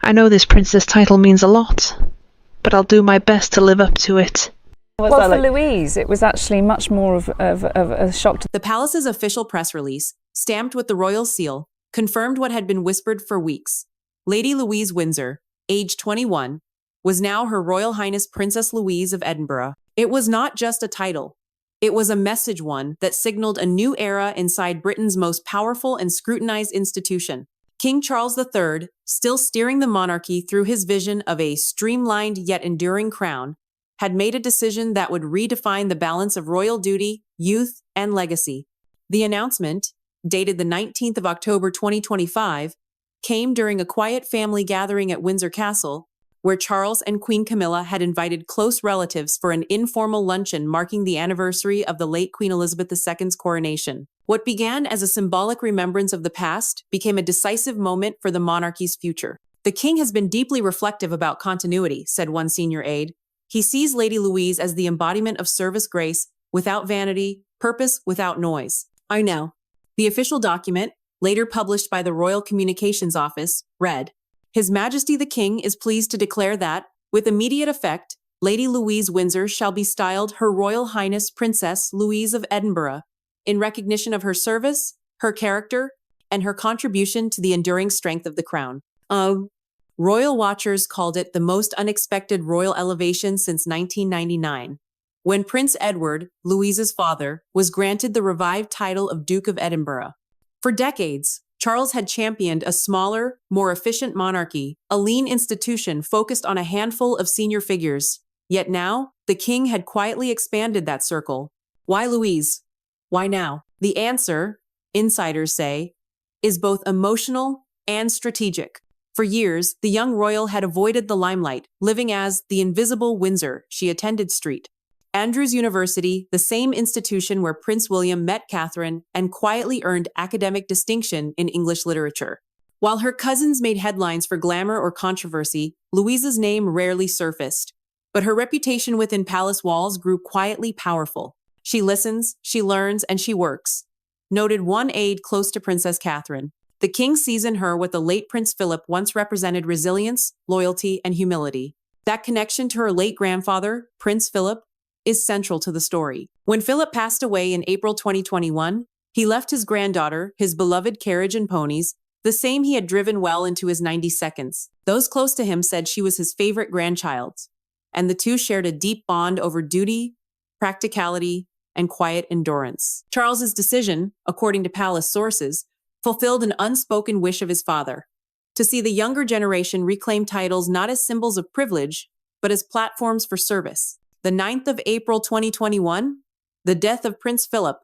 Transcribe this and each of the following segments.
I know this princess title means a lot, but I'll do my best to live up to it. Well, for Louise, it was actually much more of a shock to The palace's official press release, stamped with the royal seal, confirmed what had been whispered for weeks. Lady Louise Windsor, age 21, was now Her Royal Highness Princess Louise of Edinburgh. It was not just a title. It was a message one that signaled a new era inside Britain's most powerful and scrutinized institution. King Charles III, still steering the monarchy through his vision of a streamlined yet enduring crown, had made a decision that would redefine the balance of royal duty, youth, and legacy. The announcement, dated the 19th of October 2025, came during a quiet family gathering at Windsor Castle, where Charles and Queen Camilla had invited close relatives for an informal luncheon marking the anniversary of the late Queen Elizabeth II's coronation. What began as a symbolic remembrance of the past became a decisive moment for the monarchy's future. "The king has been deeply reflective about continuity," said one senior aide. "He sees Lady Louise as the embodiment of service grace without vanity, purpose without noise." I know. The official document, later published by the Royal Communications Office, read, "His Majesty the King is pleased to declare that, with immediate effect, Lady Louise Windsor shall be styled Her Royal Highness Princess Louise of Edinburgh, in recognition of her service, her character, and her contribution to the enduring strength of the crown." Royal watchers called it the most unexpected royal elevation since 1999, when Prince Edward, Louise's father, was granted the revived title of Duke of Edinburgh. For decades, Charles had championed a smaller, more efficient monarchy, a lean institution focused on a handful of senior figures. Yet now, the king had quietly expanded that circle. Why Louise? Why now? The answer, insiders say, is both emotional and strategic. For years, the young royal had avoided the limelight, living as the invisible Windsor. She attended St. Andrews University, the same institution where Prince William met Catherine and quietly earned academic distinction in English literature. While her cousins made headlines for glamour or controversy, Louise's name rarely surfaced. But her reputation within palace walls grew quietly powerful. "She listens, she learns, and she works," noted one aide close to Princess Catherine. The king sees in her what the late Prince Philip once represented: resilience, loyalty, and humility. That connection to her late grandfather, Prince Philip, is central to the story. When Philip passed away in April 2021, he left his granddaughter, his beloved carriage and ponies, the same he had driven well into his 90 seconds. Those close to him said she was his favorite grandchild, and the two shared a deep bond over duty, practicality, and quiet endurance. Charles's decision, according to palace sources, fulfilled an unspoken wish of his father, to see the younger generation reclaim titles not as symbols of privilege, but as platforms for service. The 9th of April 2021, the death of Prince Philip,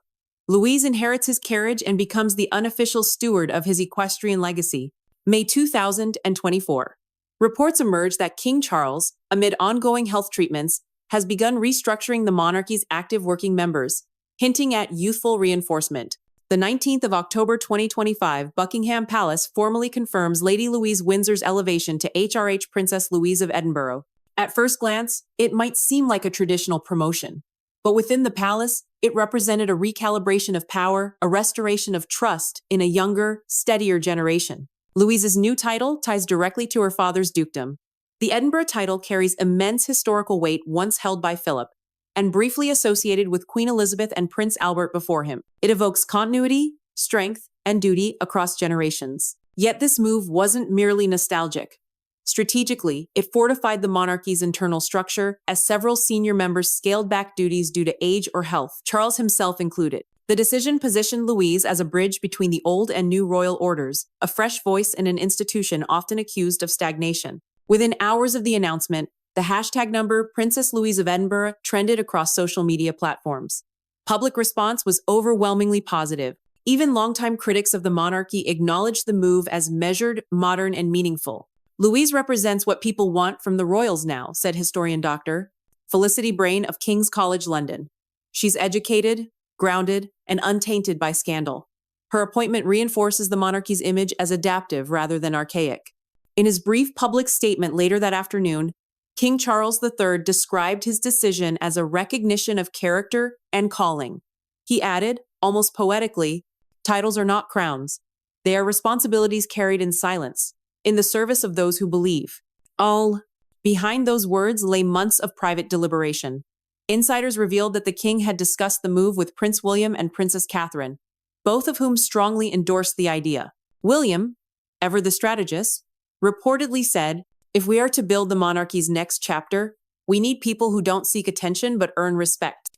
Louise inherits his carriage and becomes the unofficial steward of his equestrian legacy. May 2024. Reports emerged that King Charles, amid ongoing health treatments, has begun restructuring the monarchy's active working members, hinting at youthful reinforcement. The 19th of October 2025, Buckingham Palace formally confirms Lady Louise Windsor's elevation to HRH Princess Louise of Edinburgh. At first glance, it might seem like a traditional promotion, but within the palace, it represented a recalibration of power, a restoration of trust in a younger, steadier generation. Louise's new title ties directly to her father's dukedom. The Edinburgh title carries immense historical weight once held by Philip, and briefly associated with Queen Elizabeth and Prince Albert before him. It evokes continuity, strength, and duty across generations. Yet this move wasn't merely nostalgic. Strategically, it fortified the monarchy's internal structure as several senior members scaled back duties due to age or health, Charles himself included. The decision positioned Louise as a bridge between the old and new royal orders, a fresh voice in an institution often accused of stagnation. Within hours of the announcement, the hashtag number Princess Louise of Edinburgh trended across social media platforms. Public response was overwhelmingly positive. Even longtime critics of the monarchy acknowledged the move as measured, modern, and meaningful. "Louise represents what people want from the royals now," said historian Dr. Felicity Brain of King's College London. "She's educated, grounded, and untainted by scandal. Her appointment reinforces the monarchy's image as adaptive rather than archaic." In his brief public statement later that afternoon, King Charles III described his decision as a recognition of character and calling. He added, almost poetically, "Titles are not crowns. They are responsibilities carried in silence. in the service of those who believe. All behind those words lay months of private deliberation. Insiders revealed that the king had discussed the move with Prince William and Princess Catherine, both of whom strongly endorsed the idea. William, ever the strategist, reportedly said, "If we are to build the monarchy's next chapter, we need people who don't seek attention but earn respect."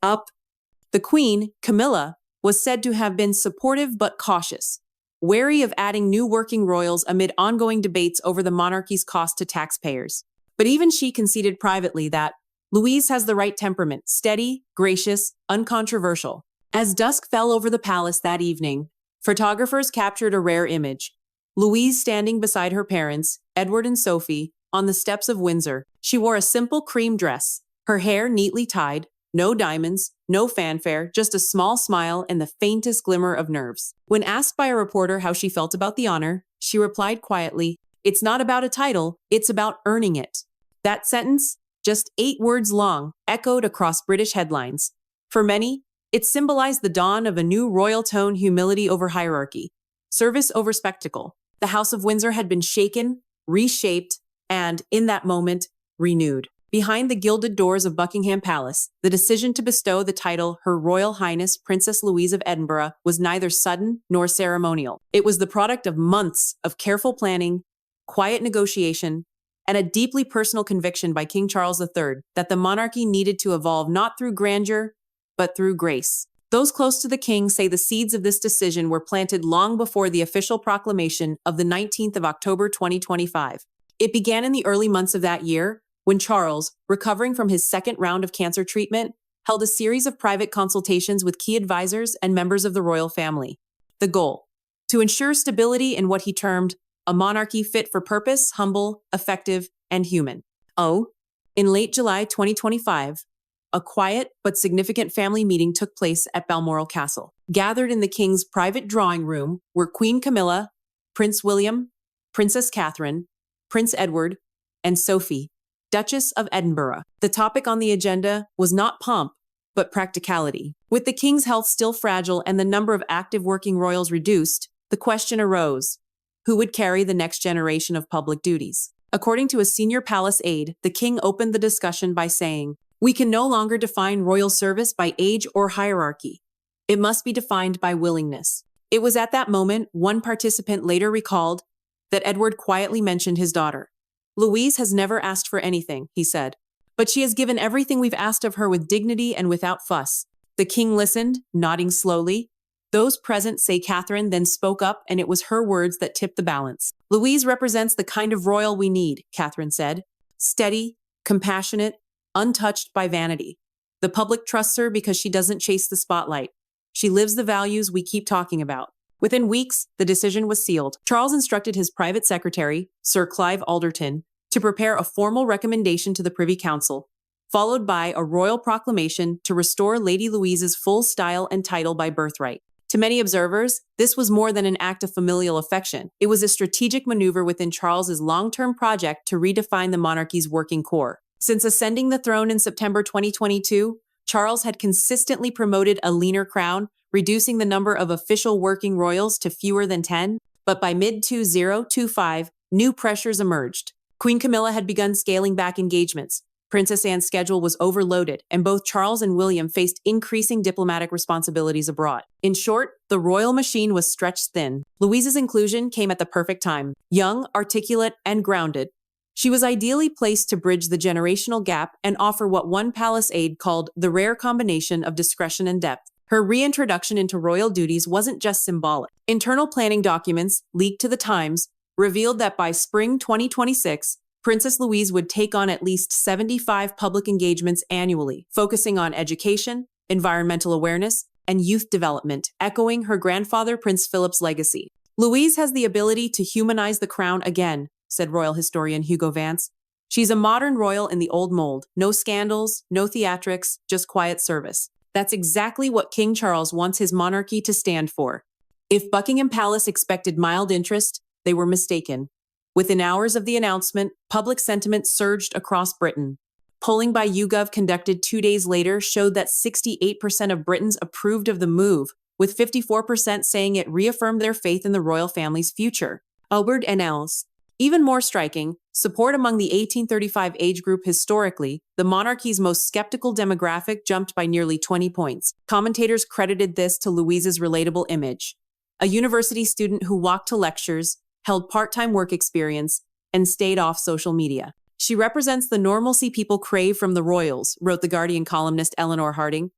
The Queen, Camilla, was said to have been supportive but cautious, wary of adding new working royals amid ongoing debates over the monarchy's cost to taxpayers. But even she conceded privately that Louise has the right temperament, steady, gracious, uncontroversial. As dusk fell over the palace that evening, photographers captured a rare image. Louise standing beside her parents, Edward and Sophie, on the steps of Windsor. She wore a simple cream dress, her hair neatly tied, no diamonds, no fanfare, just a small smile and the faintest glimmer of nerves. When asked by a reporter how she felt about the honor, she replied quietly, "It's not about a title, it's about earning it." That sentence, just 8 words long, echoed across British headlines. For many, it symbolized the dawn of a new royal tone: humility over hierarchy, service over spectacle. The House of Windsor had been shaken, reshaped, and, in that moment, renewed. Behind the gilded doors of Buckingham Palace, the decision to bestow the title Her Royal Highness Princess Louise of Edinburgh was neither sudden nor ceremonial. It was the product of months of careful planning, quiet negotiation, and a deeply personal conviction by King Charles III that the monarchy needed to evolve not through grandeur, but through grace. Those close to the king say the seeds of this decision were planted long before the official proclamation of the 19th of October 2025. It began in the early months of that year, when Charles, recovering from his second round of cancer treatment, held a series of private consultations with key advisors and members of the royal family. The goal: to ensure stability in what he termed a monarchy fit for purpose, humble, effective, and human. In late July 2025, a quiet but significant family meeting took place at Balmoral Castle. Gathered in the king's private drawing room were Queen Camilla, Prince William, Princess Catherine, Prince Edward, and Sophie, Duchess of Edinburgh. The topic on the agenda was not pomp, but practicality. With the king's health still fragile and the number of active working royals reduced, the question arose: who would carry the next generation of public duties? According to a senior palace aide, the king opened the discussion by saying, "We can no longer define royal service by age or hierarchy. It must be defined by willingness." It was at that moment, one participant later recalled, that Edward quietly mentioned his daughter. "Louise has never asked for anything," he said, "but she has given everything we've asked of her with dignity and without fuss." The king listened, nodding slowly. Those present say Catherine then spoke up, and it was her words that tipped the balance. "Louise represents the kind of royal we need," Catherine said. "Steady, compassionate, untouched by vanity. The public trusts her because she doesn't chase the spotlight. She lives the values we keep talking about." Within weeks, the decision was sealed. Charles instructed his private secretary, Sir Clive Alderton, to prepare a formal recommendation to the Privy Council, followed by a royal proclamation to restore Lady Louise's full style and title by birthright. To many observers, this was more than an act of familial affection. It was a strategic maneuver within Charles's long-term project to redefine the monarchy's working core. Since ascending the throne in September 2022, Charles had consistently promoted a leaner crown, reducing the number of official working royals to fewer than 10. But by mid-2025, new pressures emerged. Queen Camilla had begun scaling back engagements. Princess Anne's schedule was overloaded, and both Charles and William faced increasing diplomatic responsibilities abroad. In short, the royal machine was stretched thin. Louise's inclusion came at the perfect time. Young, articulate, and grounded, she was ideally placed to bridge the generational gap and offer what one palace aide called the rare combination of discretion and depth. Her reintroduction into royal duties wasn't just symbolic. Internal planning documents, leaked to the Times, revealed that by spring 2026, Princess Louise would take on at least 75 public engagements annually, focusing on education, environmental awareness, and youth development, echoing her grandfather Prince Philip's legacy. "Louise has the ability to humanize the crown again," said royal historian Hugo Vance. "She's a modern royal in the old mold. No scandals, no theatrics, just quiet service." That's exactly what King Charles wants his monarchy to stand for. If Buckingham Palace expected mild interest, they were mistaken. Within hours of the announcement, public sentiment surged across Britain. Polling by YouGov conducted 2 days later showed that 68% of Britons approved of the move, with 54% saying it reaffirmed their faith in the royal family's future. Albert and Els. Even more striking, support among the 1835 age group historically, the monarchy's most skeptical demographic jumped by nearly 20 points. Commentators credited this to Louise's relatable image. A university student who walked to lectures, held part-time work experience, and stayed off social media. She represents the normalcy people crave from the royals, wrote The Guardian columnist Eleanor Harding.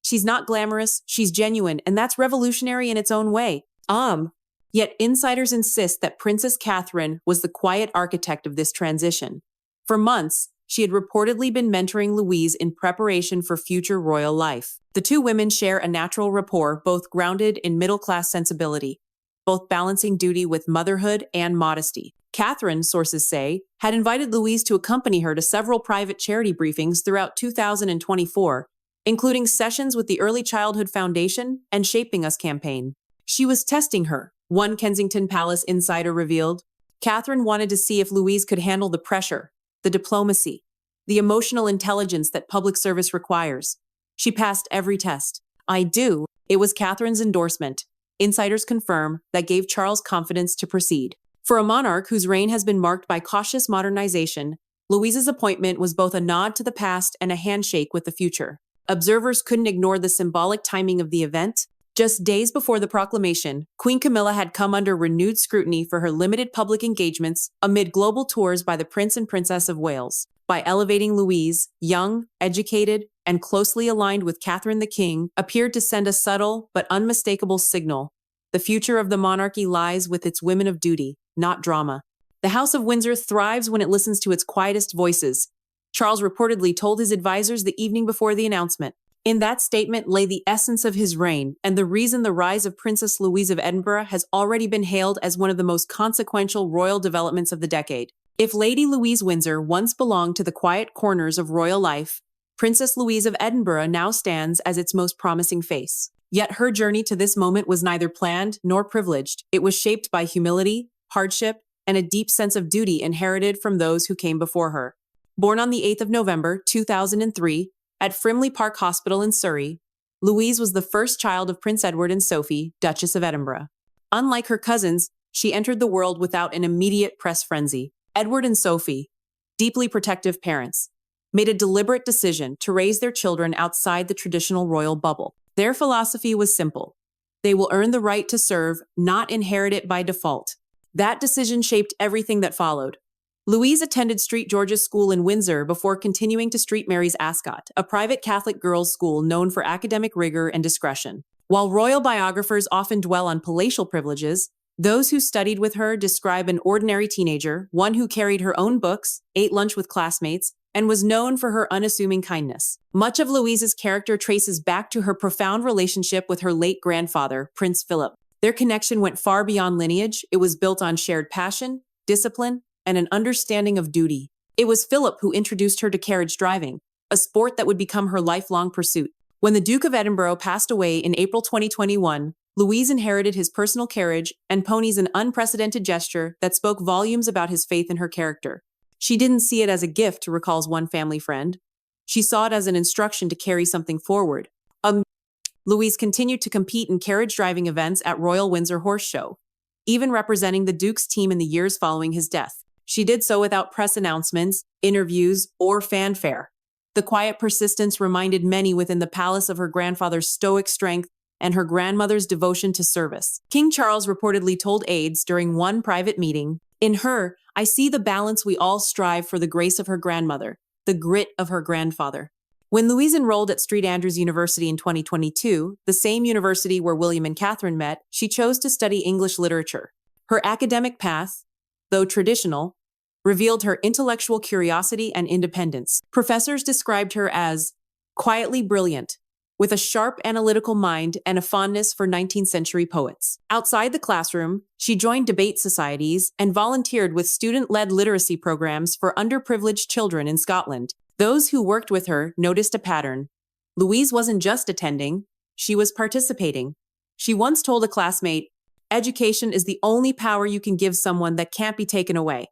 She's not glamorous, she's genuine, and that's revolutionary in its own way. Yet insiders insist that Princess Catherine was the quiet architect of this transition. For months, she had reportedly been mentoring Louise in preparation for future royal life. The two women share a natural rapport, both grounded in middle-class sensibility, both balancing duty with motherhood and modesty. Catherine, sources say, had invited Louise to accompany her to several private charity briefings throughout 2024, including sessions with the Early Childhood Foundation and Shaping Us campaign. She was testing her, one Kensington Palace insider revealed. Catherine wanted to see if Louise could handle the pressure, the diplomacy, the emotional intelligence that public service requires. She passed every test. I do. It was Catherine's endorsement, insiders confirm, that gave Charles confidence to proceed. For a monarch whose reign has been marked by cautious modernization, Louise's appointment was both a nod to the past and a handshake with the future. Observers couldn't ignore the symbolic timing of the event. Just days before the proclamation, Queen Camilla had come under renewed scrutiny for her limited public engagements amid global tours by the Prince and Princess of Wales. By elevating Louise, young, educated, and closely aligned with Catherine the King, appeared to send a subtle but unmistakable signal. The future of the monarchy lies with its women of duty, not drama. The House of Windsor thrives when it listens to its quietest voices, Charles reportedly told his advisors the evening before the announcement. In that statement lay the essence of his reign and the reason the rise of Princess Louise of Edinburgh has already been hailed as one of the most consequential royal developments of the decade. If Lady Louise Windsor once belonged to the quiet corners of royal life, Princess Louise of Edinburgh now stands as its most promising face. Yet her journey to this moment was neither planned nor privileged. It was shaped by humility, hardship, and a deep sense of duty inherited from those who came before her. Born on the 8th of November, 2003, at Frimley Park Hospital in Surrey, Louise was the first child of Prince Edward and Sophie, Duchess of Edinburgh. Unlike her cousins, she entered the world without an immediate press frenzy. Edward and Sophie, deeply protective parents, made a deliberate decision to raise their children outside the traditional royal bubble. Their philosophy was simple. They will earn the right to serve, not inherit it by default. That decision shaped everything that followed. Louise attended St. George's School in Windsor before continuing to St. Mary's Ascot, a private Catholic girls' school known for academic rigor and discretion. While royal biographers often dwell on palatial privileges, those who studied with her describe an ordinary teenager, one who carried her own books, ate lunch with classmates, and was known for her unassuming kindness. Much of Louise's character traces back to her profound relationship with her late grandfather, Prince Philip. Their connection went far beyond lineage. It was built on shared passion, discipline, and an understanding of duty. It was Philip who introduced her to carriage driving, a sport that would become her lifelong pursuit. When the Duke of Edinburgh passed away in April 2021, Louise inherited his personal carriage and ponies, an unprecedented gesture that spoke volumes about his faith in her character. She didn't see it as a gift, recalls one family friend. She saw it as an instruction to carry something forward. Louise continued to compete in carriage driving events at Royal Windsor Horse Show, even representing the Duke's team in the years following his death. She did so without press announcements, interviews, or fanfare. The quiet persistence reminded many within the palace of her grandfather's stoic strength and her grandmother's devotion to service. King Charles reportedly told aides during one private meeting, "In her, I see the balance we all strive for, the grace of her grandmother, the grit of her grandfather." When Louise enrolled at St. Andrews University in 2022, the same university where William and Catherine met, she chose to study English literature. Her academic path, though traditional, revealed her intellectual curiosity and independence. Professors described her as quietly brilliant, with a sharp analytical mind and a fondness for 19th century poets. Outside the classroom, she joined debate societies and volunteered with student-led literacy programs for underprivileged children in Scotland. Those who worked with her noticed a pattern. Louise wasn't just attending, she was participating. She once told a classmate, "Education is the only power you can give someone that can't be taken away."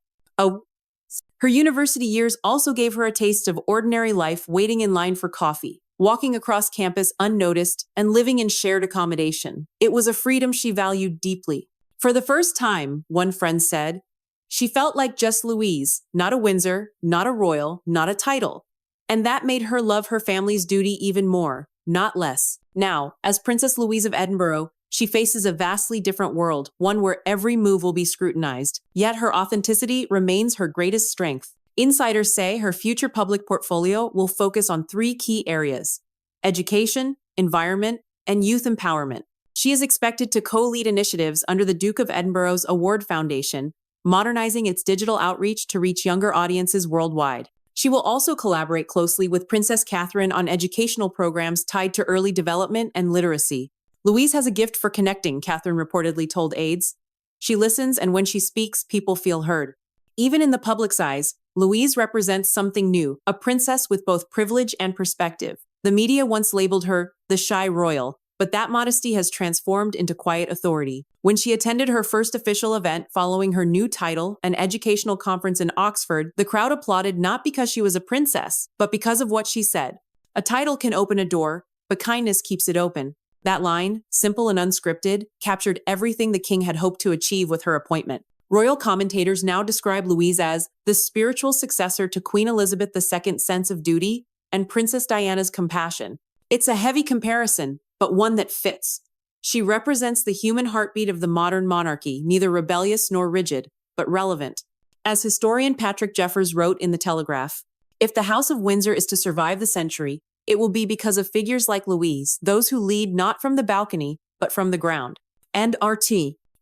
Her university years also gave her a taste of ordinary life, waiting in line for coffee, walking across campus unnoticed, and living in shared accommodation. It was a freedom she valued deeply. For the first time, one friend said, She felt like just Louise, not a Windsor, not a royal, not a title. And that made her love her family's duty even more, not less. Now, as Princess Louise of Edinburgh, she faces a vastly different world, one where every move will be scrutinized. Yet her authenticity remains her greatest strength. Insiders say her future public portfolio will focus on three key areas: education, environment, and youth empowerment. She is expected to co-lead initiatives under the Duke of Edinburgh's Award Foundation, modernizing its digital outreach to reach younger audiences worldwide. She will also collaborate closely with Princess Catherine on educational programs tied to early development and literacy. Louise has a gift for connecting, Catherine reportedly told aides. She listens, and when she speaks, people feel heard. Even in the public's eyes, Louise represents something new, a princess with both privilege and perspective. The media once labeled her the shy royal, but that modesty has transformed into quiet authority. When she attended her first official event following her new title, an educational conference in Oxford, the crowd applauded not because she was a princess, but because of what she said. A title can open a door, but kindness keeps it open. That line, simple and unscripted, captured everything the king had hoped to achieve with her appointment. Royal commentators now describe Louise as the spiritual successor to Queen Elizabeth II's sense of duty and Princess Diana's compassion. It's a heavy comparison, but one that fits. She represents the human heartbeat of the modern monarchy, neither rebellious nor rigid, but relevant. As historian Patrick Jeffers wrote in The Telegraph, if the House of Windsor is to survive the century, it will be because of figures like Louise, those who lead not from the balcony, but from the ground. And RT.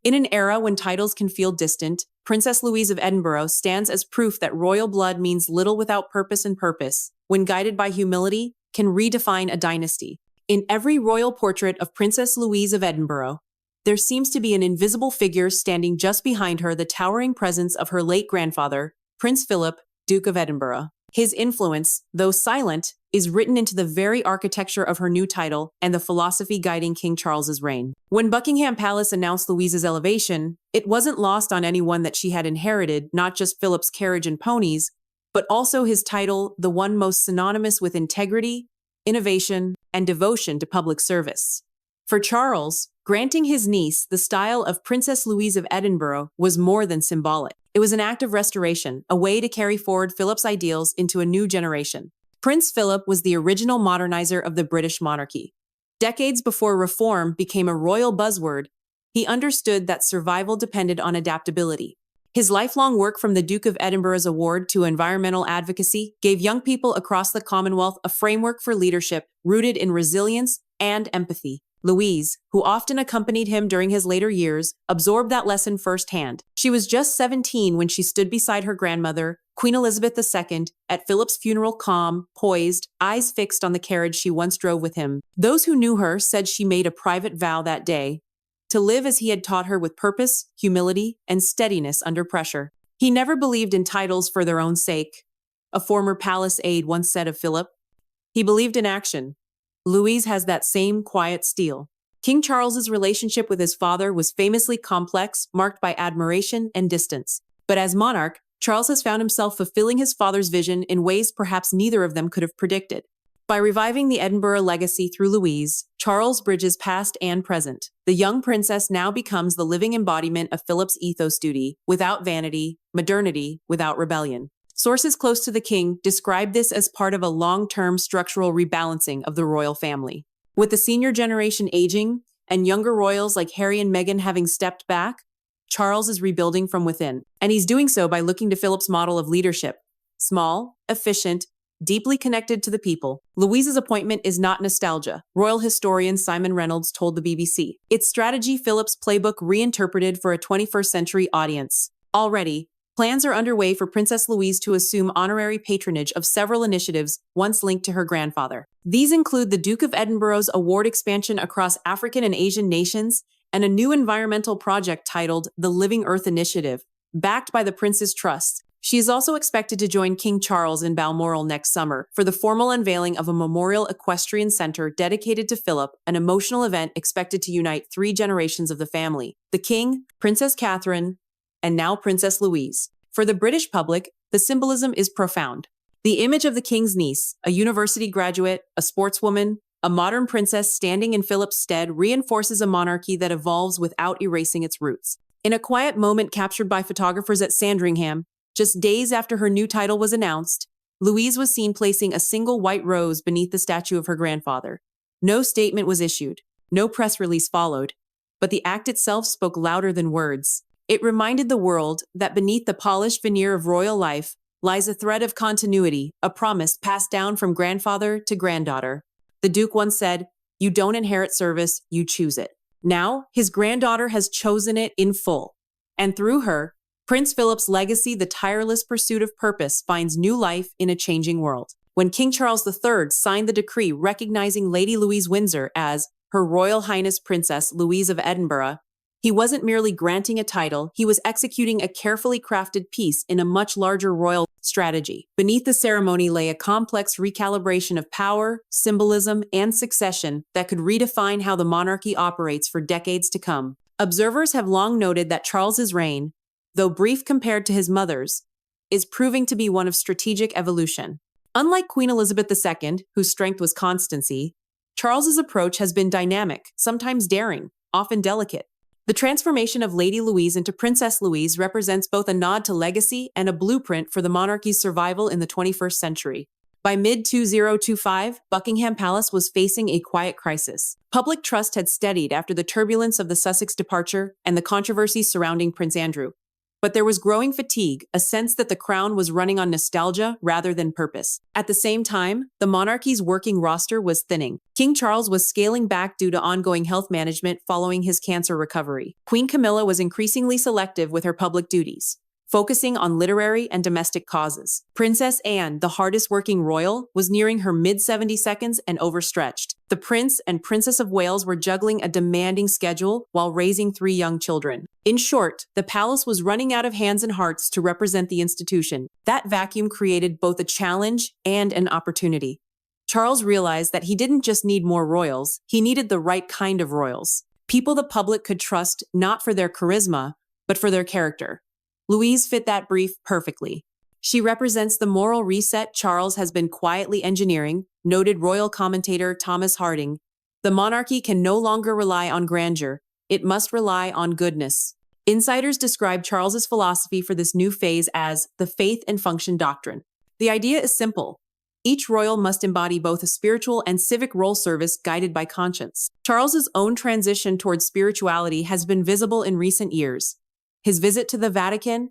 In an era when titles can feel distant, Princess Louise of Edinburgh stands as proof that royal blood means little without purpose, and purpose, when guided by humility, can redefine a dynasty. In every royal portrait of Princess Louise of Edinburgh, there seems to be an invisible figure standing just behind her, the towering presence of her late grandfather, Prince Philip, Duke of Edinburgh. His influence, though silent, is written into the very architecture of her new title and the philosophy guiding King Charles's reign. When Buckingham Palace announced Louise's elevation, it wasn't lost on anyone that she had inherited not just Philip's carriage and ponies, but also his title, the one most synonymous with integrity, innovation, and devotion to public service. For Charles, granting his niece the style of Princess Louise of Edinburgh was more than symbolic. It was an act of restoration, a way to carry forward Philip's ideals into a new generation. Prince Philip was the original modernizer of the British monarchy. Decades before reform became a royal buzzword, he understood that survival depended on adaptability. His lifelong work, from the Duke of Edinburgh's award to environmental advocacy, gave young people across the Commonwealth a framework for leadership rooted in resilience and empathy. Louise, who often accompanied him during his later years, absorbed that lesson firsthand. She was just 17 when she stood beside her grandmother, Queen Elizabeth II, at Philip's funeral, calm, poised, eyes fixed on the carriage she once drove with him. Those who knew her said she made a private vow that day to live as he had taught her, with purpose, humility, and steadiness under pressure. He never believed in titles for their own sake, a former palace aide once said of Philip. He believed in action. Louise has that same quiet steel. King Charles's relationship with his father was famously complex, marked by admiration and distance. But as monarch, Charles has found himself fulfilling his father's vision in ways perhaps neither of them could have predicted. By reviving the Edinburgh legacy through Louise, Charles bridges past and present. The young princess now becomes the living embodiment of Philip's ethos: duty without vanity, modernity without rebellion. Sources close to the king describe this as part of a long-term structural rebalancing of the royal family. With the senior generation aging and younger royals like Harry and Meghan having stepped back, Charles is rebuilding from within. And he's doing so by looking to Philip's model of leadership: small, efficient, deeply connected to the people. Louise's appointment is not nostalgia, royal historian Simon Reynolds told the BBC. It's strategy, Philip's playbook reinterpreted for a 21st century audience. Already, plans are underway for Princess Louise to assume honorary patronage of several initiatives once linked to her grandfather. These include the Duke of Edinburgh's award expansion across African and Asian nations, and a new environmental project titled the Living Earth Initiative, backed by the Prince's Trust. She is also expected to join King Charles in Balmoral next summer for the formal unveiling of a memorial equestrian center dedicated to Philip, an emotional event expected to unite 3 generations of the family: the King, Princess Catherine, and now Princess Louise. For the British public, the symbolism is profound. The image of the king's niece, a university graduate, a sportswoman, a modern princess standing in Philip's stead, reinforces a monarchy that evolves without erasing its roots. In a quiet moment captured by photographers at Sandringham, just days after her new title was announced, Louise was seen placing a single white rose beneath the statue of her grandfather. No statement was issued, no press release followed, but the act itself spoke louder than words. It reminded the world that beneath the polished veneer of royal life lies a thread of continuity, a promise passed down from grandfather to granddaughter. The Duke once said, "You don't inherit service, you choose it." Now, his granddaughter has chosen it in full. And through her, Prince Philip's legacy, the tireless pursuit of purpose, finds new life in a changing world. When King Charles III signed the decree recognizing Lady Louise Windsor as Her Royal Highness Princess Louise of Edinburgh, he wasn't merely granting a title, he was executing a carefully crafted piece in a much larger royal strategy. Beneath the ceremony lay a complex recalibration of power, symbolism, and succession that could redefine how the monarchy operates for decades to come. Observers have long noted that Charles's reign, though brief compared to his mother's, is proving to be one of strategic evolution. Unlike Queen Elizabeth II, whose strength was constancy, Charles's approach has been dynamic, sometimes daring, often delicate. The transformation of Lady Louise into Princess Louise represents both a nod to legacy and a blueprint for the monarchy's survival in the 21st century. By mid-2025, Buckingham Palace was facing a quiet crisis. Public trust had steadied after the turbulence of the Sussex departure and the controversy surrounding Prince Andrew. But there was growing fatigue, a sense that the crown was running on nostalgia rather than purpose. At the same time, the monarchy's working roster was thinning. King Charles was scaling back due to ongoing health management following his cancer recovery. Queen Camilla was increasingly selective with her public duties, focusing on literary and domestic causes. Princess Anne, the hardest-working royal, was nearing her mid-72s and overstretched. The Prince and Princess of Wales were juggling a demanding schedule while raising 3 young children. In short, the palace was running out of hands and hearts to represent the institution. That vacuum created both a challenge and an opportunity. Charles realized that he didn't just need more royals, he needed the right kind of royals. People the public could trust not for their charisma, but for their character. Louise fit that brief perfectly. She represents the moral reset Charles has been quietly engineering, noted royal commentator Thomas Harding. The monarchy can no longer rely on grandeur, it must rely on goodness. Insiders describe Charles's philosophy for this new phase as the faith and function doctrine. The idea is simple. Each royal must embody both a spiritual and civic role service guided by conscience. Charles's own transition towards spirituality has been visible in recent years. His visit to the Vatican,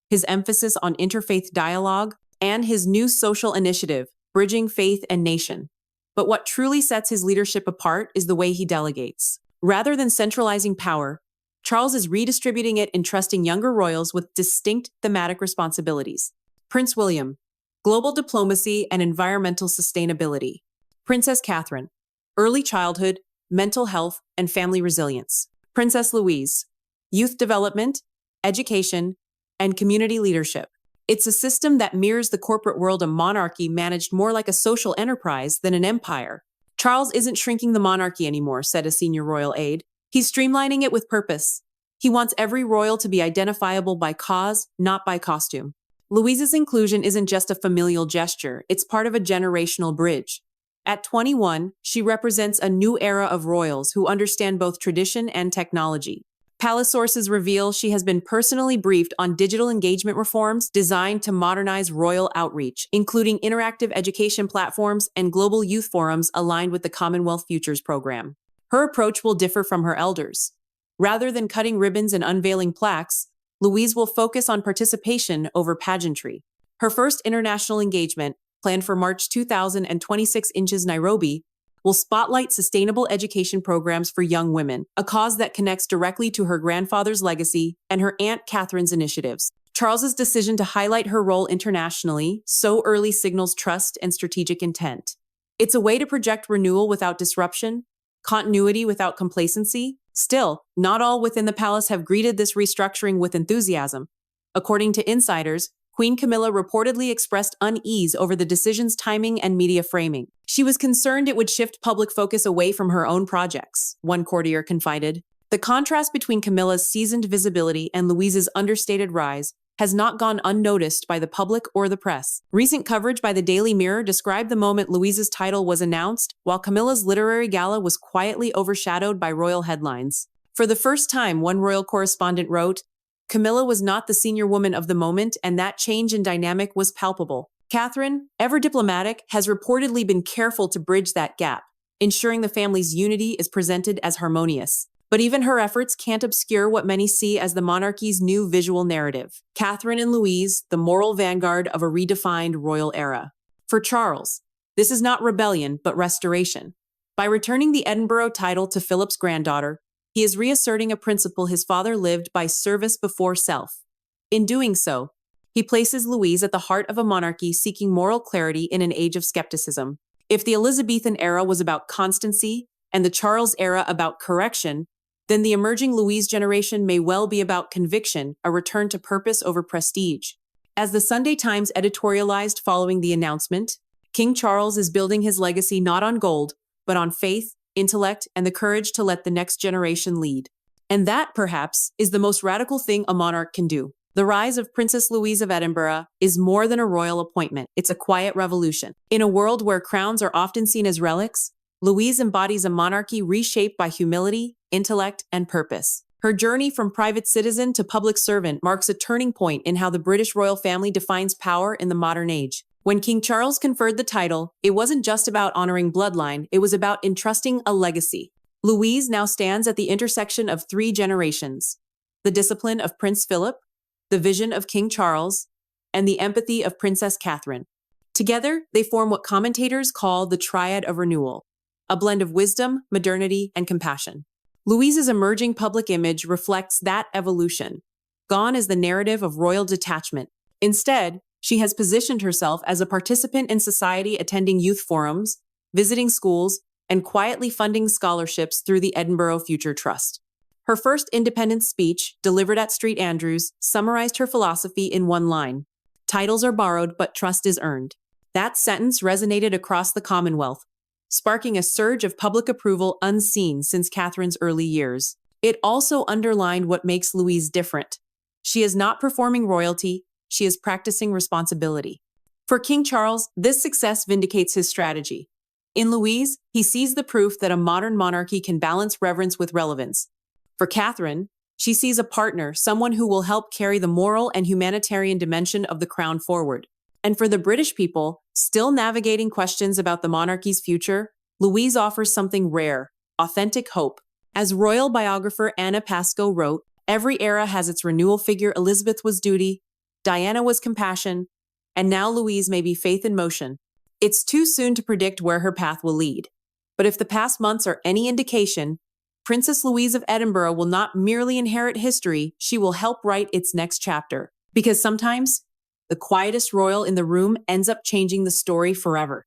his emphasis on interfaith dialogue, and his new social initiative, Bridging Faith and Nation. But what truly sets his leadership apart is the way he delegates. Rather than centralizing power, Charles is redistributing it, entrusting younger royals with distinct thematic responsibilities. Prince William, global diplomacy and environmental sustainability. Princess Catherine, early childhood, mental health, and family resilience. Princess Louise, youth development, education, and community leadership. It's a system that mirrors the corporate world of monarchy, managed more like a social enterprise than an empire. Charles isn't shrinking the monarchy anymore, said a senior royal aide. He's streamlining it with purpose. He wants every royal to be identifiable by cause, not by costume. Louise's inclusion isn't just a familial gesture, it's part of a generational bridge. At 21, she represents a new era of royals who understand both tradition and technology. Palace sources reveal she has been personally briefed on digital engagement reforms designed to modernize royal outreach, including interactive education platforms and global youth forums aligned with the Commonwealth Futures program. Her approach will differ from her elders. Rather than cutting ribbons and unveiling plaques, Louise will focus on participation over pageantry. Her first international engagement, planned for March 2026 in Nairobi, will spotlight sustainable education programs for young women, a cause that connects directly to her grandfather's legacy and her Aunt Catherine's initiatives. Charles's decision to highlight her role internationally so early signals trust and strategic intent. It's a way to project renewal without disruption, continuity without complacency. Still, not all within the palace have greeted this restructuring with enthusiasm. According to insiders, Queen Camilla reportedly expressed unease over the decision's timing and media framing. She was concerned it would shift public focus away from her own projects, one courtier confided. The contrast between Camilla's seasoned visibility and Louise's understated rise has not gone unnoticed by the public or the press. Recent coverage by the Daily Mirror described the moment Louise's title was announced, while Camilla's literary gala was quietly overshadowed by royal headlines. For the first time, one royal correspondent wrote, Camilla was not the senior woman of the moment, and that change in dynamic was palpable. Catherine, ever diplomatic, has reportedly been careful to bridge that gap, ensuring the family's unity is presented as harmonious. But even her efforts can't obscure what many see as the monarchy's new visual narrative. Catherine and Louise, the moral vanguard of a redefined royal era. For Charles, this is not rebellion, but restoration. By returning the Edinburgh title to Philip's granddaughter, he is reasserting a principle his father lived by: service before self. In doing so, he places Louise at the heart of a monarchy seeking moral clarity in an age of skepticism. If the Elizabethan era was about constancy and the Charles era about correction, then the emerging Louise generation may well be about conviction, a return to purpose over prestige. As the Sunday Times editorialized following the announcement, King Charles is building his legacy not on gold, but on faith, intellect, and the courage to let the next generation lead. And that, perhaps, is the most radical thing a monarch can do. The rise of Princess Louise of Edinburgh is more than a royal appointment. It's a quiet revolution. In a world where crowns are often seen as relics, Louise embodies a monarchy reshaped by humility, intellect, and purpose. Her journey from private citizen to public servant marks a turning point in how the British royal family defines power in the modern age. When King Charles conferred the title, it wasn't just about honoring bloodline, it was about entrusting a legacy. Louise now stands at the intersection of three generations: the discipline of Prince Philip, the vision of King Charles, and the empathy of Princess Catherine. Together, they form what commentators call the triad of renewal, a blend of wisdom, modernity, and compassion. Louise's emerging public image reflects that evolution. Gone is the narrative of royal detachment. Instead, she has positioned herself as a participant in society, attending youth forums, visiting schools, and quietly funding scholarships through the Edinburgh Future Trust. Her first independence speech, delivered at St Andrews, summarized her philosophy in one line: "Titles are borrowed, but trust is earned." That sentence resonated across the Commonwealth, sparking a surge of public approval unseen since Catherine's early years. It also underlined what makes Louise different. She is not performing royalty, she is practicing responsibility. For King Charles, this success vindicates his strategy. In Louise, he sees the proof that a modern monarchy can balance reverence with relevance. For Catherine, she sees a partner, someone who will help carry the moral and humanitarian dimension of the crown forward. And for the British people, still navigating questions about the monarchy's future, Louise offers something rare: authentic hope. As royal biographer Anna Pascoe wrote, "Every era has its renewal figure. Elizabeth was duty, Diana was compassion, and now Louise may be faith in motion." It's too soon to predict where her path will lead. But if the past months are any indication, Princess Louise of Edinburgh will not merely inherit history, she will help write its next chapter. Because sometimes, the quietest royal in the room ends up changing the story forever.